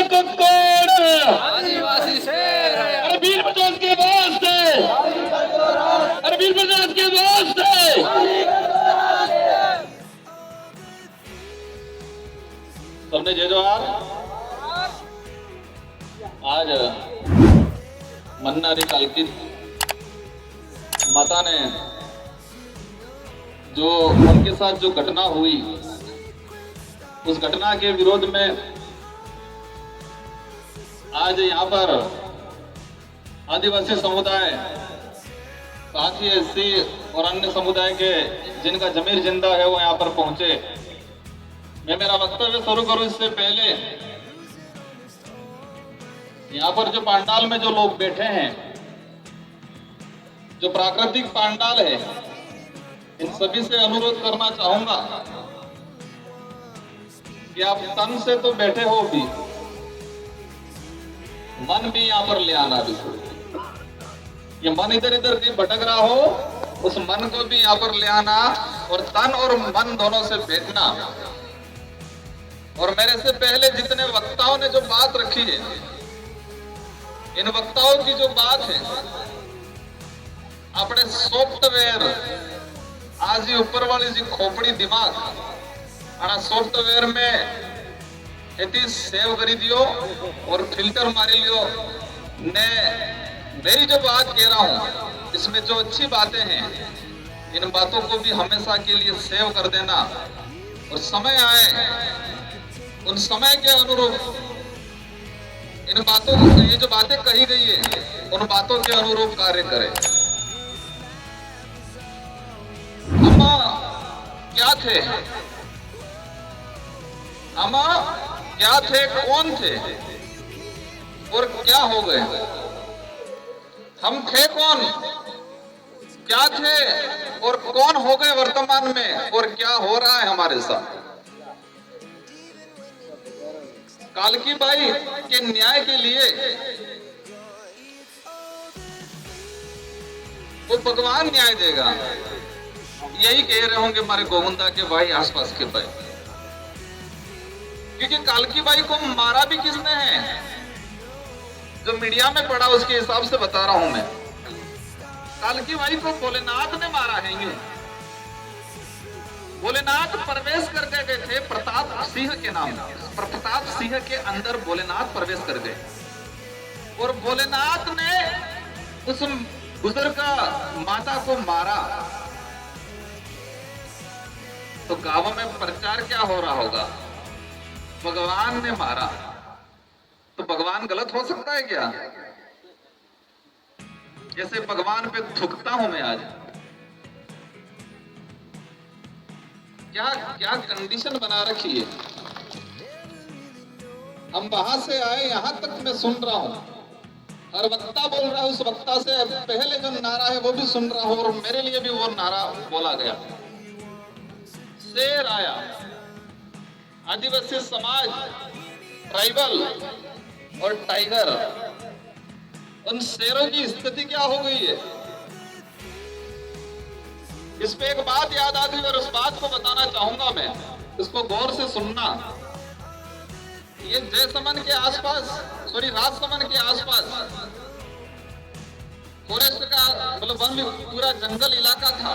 को कौन आदिवासी शेर है। अरे वीर प्रताप के वास्ते, अरे वीर प्रताप के वास्ते। सबने जय जोहार। आज मन्नारी कालकी माता ने जो उनके साथ जो घटना हुई, उस घटना के विरोध में आज यहाँ पर आदिवासी समुदाय, साथ ही एससी और अन्य समुदाय के जिनका जमीर जिंदा है वो यहाँ पर पहुंचे। मैं मेरा वक्तव्य शुरू करूं इससे पहले यहाँ पर जो पंडाल में जो लोग बैठे हैं, जो प्राकृतिक पंडाल है, इन सभी से अनुरोध करना चाहूंगा कि आप तन से तो बैठे हो भी, मन भी यहाँ पर ले आना भी। ये मन इधर इधर कहीं भटक रहा हो, उस मन को भी यहाँ पर ले आना और तन और मन दोनों से बैठना। और मेरे से पहले जितने वक्ताओं ने जो बात रखी है, इन वक्ताओं की जो बात है, अपने सॉफ्टवेयर आज ही ऊपर वाली जी खोपड़ी दिमाग आना सॉफ्टवेयर में इतनी सेव करी दियो और फिल्टर मारी लियो ने। मेरी जो बात कह रहा हूं इसमें जो अच्छी बातें हैं, इन बातों को भी हमेशा के लिए सेव कर देना और समय आए उन समय के अनुरूप इन बातों को, ये जो बातें कही गई है, उन बातों के अनुरूप कार्य करें। हम क्या थे, हम क्या थे, कौन थे और क्या हो गए? हम थे कौन, क्या थे और कौन हो गए वर्तमान में, और क्या हो रहा है हमारे साथ? कालकी बाई के न्याय के लिए वो भगवान न्याय देगा, यही कह रहे होंगे हमारे गोविंदा के भाई, आसपास के भाई। क्योंकि कालकी बाई को मारा भी किसने है, जो मीडिया में पड़ा उसके हिसाब से बता रहा हूं मैं। कालकी बाई को भोलेनाथ ने मारा है। यूं भोलेनाथ प्रवेश कर गए थे प्रताप सिंह के नाम, प्रताप सिंह के अंदर भोलेनाथ प्रवेश कर गए और भोलेनाथ ने उस बुजुर्ग माता को मारा। तो गांव में प्रचार क्या हो रहा होगा, भगवान ने मारा। तो भगवान गलत हो सकता है क्या? जैसे भगवान पे थूकता हूं मैं आज, क्या क्या कंडीशन बना रखी है। हम वहां से आए, यहां तक मैं सुन रहा हूं, हर वक्ता बोल रहा है, उस वक्ता से पहले जो नारा है वो भी सुन रहा हूं और मेरे लिए भी वो नारा बोला गया। शेर आया, आदिवासी समाज, ट्राइबल और टाइगर, उन शेरों की स्थिति क्या हो गई है? इस पे एक बात याद आ गई और उस बात को बताना चाहूंगा मैं, इसको गौर से सुनना। ये जयसमन के आसपास, सॉरी राजसमन के आसपास फॉरेस्ट का मतलब वन पूरा जंगल इलाका था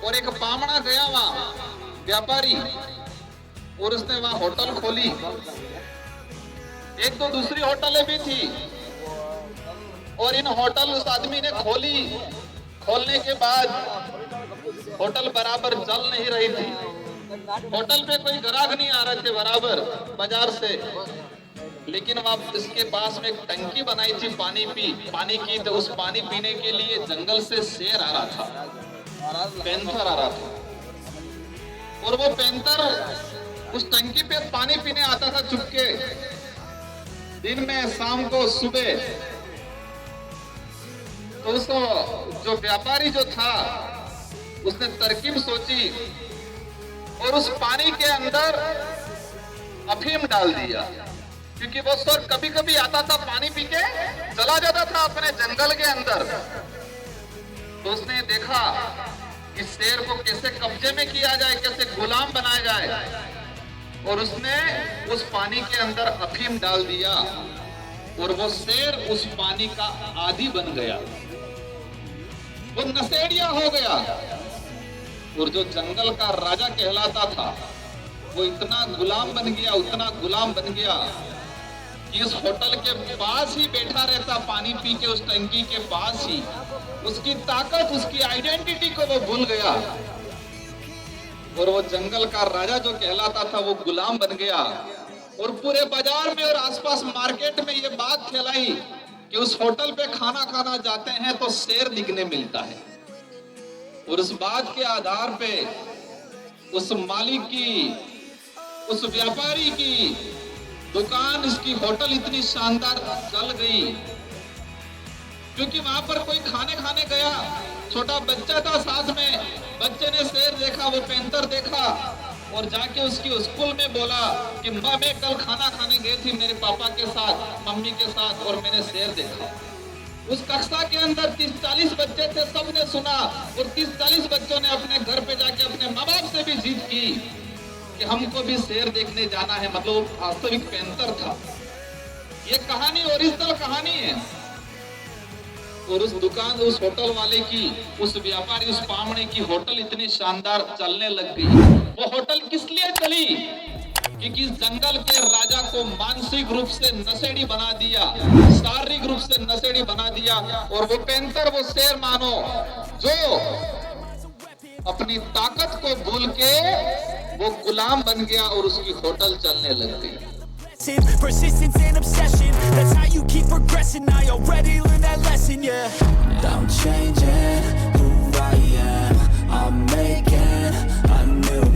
और एक बामणा गया वहां व्यापारी और उसने वहां होटल खोली। एक तो दूसरी होटलें भी थी और इन होटल उस आदमी ने खोली। खोलने के बाद होटल बराबर चल नहीं रही थी, होटल पे कोई ग्राहक नहीं आ रहे थे बराबर बाजार से, लेकिन वहां इसके पास में एक टंकी बनाई थी पानी की। तो उस पानी पीने के लिए जंगल से शेर आ रहा था, पैंथर आ रहा था और वो पैंथर उस टंकी पे पानी पीने आता था चुपके, दिन में, शाम को, सुबह। तो उसको जो व्यापारी जो था उसने तरकीब सोची और उस पानी के अंदर अफीम डाल दिया, क्योंकि वो शेर कभी कभी आता था पानी पी के चला जाता था अपने जंगल के अंदर। तो उसने देखा कि शेर को कैसे कब्जे में किया जाए, कैसे गुलाम बनाया जाए। और उसने उस पानी के अंदर अफीम डाल दिया और वो शेर उस पानी का आदी बन गया, वो नशेड़िया हो गया। और जो जंगल का राजा कहलाता था वो इतना गुलाम बन गया, उतना गुलाम बन गया कि इस होटल के पास ही बैठा रहता, पानी पी के उस टंकी के पास ही। उसकी ताकत, उसकी आइडेंटिटी को वो भूल गया और वो जंगल का राजा जो कहलाता था वो गुलाम बन गया। और पूरे बाजार में और आसपास मार्केट में ये बात फैलाई कि उस होटल पे खाना खाना जाते हैं तो शेर दिखने मिलता है। और उस बात के आधार पे उस मालिक की, उस व्यापारी की दुकान, इसकी होटल इतनी शानदार चल गई क्योंकि वहां पर कोई खाने गया, छोटा बच्चा था साथ में, बच्चे ने शेर देखा, वो पैंतर देखा और जाके उसकी स्कूल में बोला कि माँ मैं कल खाना खाने गई थी मेरे पापा के साथ, मम्मी के साथ, और मैंने शेर देखा। उस कक्षा के अंदर 30-40 बच्चे थे, सबने सुना और 30-40 बच्चों ने अपने घर पे जाके अपने माँ बाप से भी जिद की कि हमको भी शेर देखने जाना है। मतलब वास्तविक पैंतर था। ये कहानी ओरिजिनल कहानी है। और उस दुकान, उस होटल वाले की, उस व्यापारी, उस पामणे की होटल इतनी शानदार चलने लग गई। वो होटल किस लिए चली? क्योंकि इस जंगल के राजा को मानसिक रूप से नशेड़ी बना दिया, शारीरिक रूप से नशेड़ी बना दिया। और वो पैंतर, वो शेर मानो, जो अपनी ताकत को भूल के वो गुलाम बन गया और उसकी होटल चलने लग गई। Persistence and obsession, that's how you keep progressing. I already learned that lesson, yeah. I'm changing who I am, I'm making a new